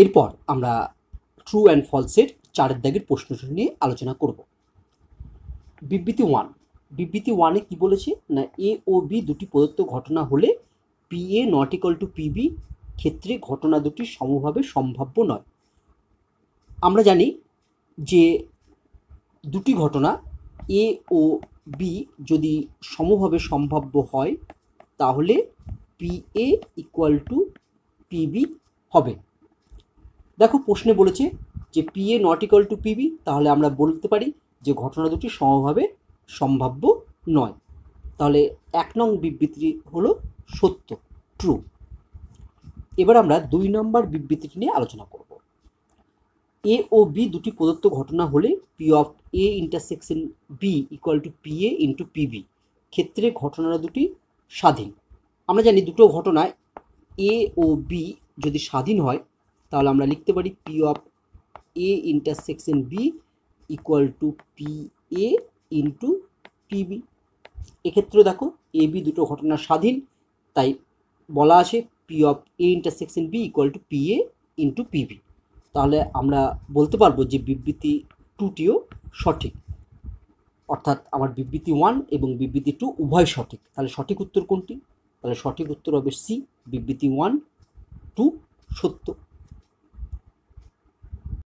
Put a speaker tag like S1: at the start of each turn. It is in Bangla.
S1: এরপর আমরা ট্রু অ্যান্ড ফলসের 4 দাগের প্রশ্নটি নিয়ে আলোচনা করব। বিবৃতি 1। বিবৃতি 1-এ কি বলেছে না, এ ও বি দুটি প্রদত্ত ঘটনা হলে P A not equal to PB ক্ষেত্রে ঘটনা দুটি সমভাবে সম্ভাব্য নয়। আমরা জানি যে দুটি ঘটনা এ ও বি যদি সমভাবে সম্ভাব্য হয় তাহলে P A equal to PB হবে। দেখো প্রশ্নে বলেছে যে P A not equal to PB, তাহলে আমরা বলতে পারি যে ঘটনা দুটি সমভাবে সম্ভাব্য নয়। তাহলে 1 নং বিবৃতি হলো সত্য, ট্রু। এবার আমরা 2 নম্বর বিবৃতিটি নিয়ে আলোচনা করব। এ ও বি দুটি প্রদত্ত ঘটনা হলে P of A intersection B equal to P A into PB ক্ষেত্রে ঘটনা দুটি স্বাধীন। আমরা জানি দুটো ঘটনায় এ ও বি যদি স্বাধীন হয় তাহলে আমরা লিখতে পারি P of A intersection B equal to P A into PB. এক্ষেত্রে দেখো এ বি দুটো ঘটনা স্বাধীন, তাই বলা আছে P of A intersection B equal to P A into PB. তাহলে আমরা বলতে পারবো যে বিবৃতি 2টিও সঠিক, অর্থাৎ আমার বিবৃতি 1 এবং বিবৃতি 2 উভয় সঠিক। তাহলে সঠিক উত্তর কোনটি? তাহলে সঠিক উত্তর হবে সি, বিবৃতি 1, 2 সত্য।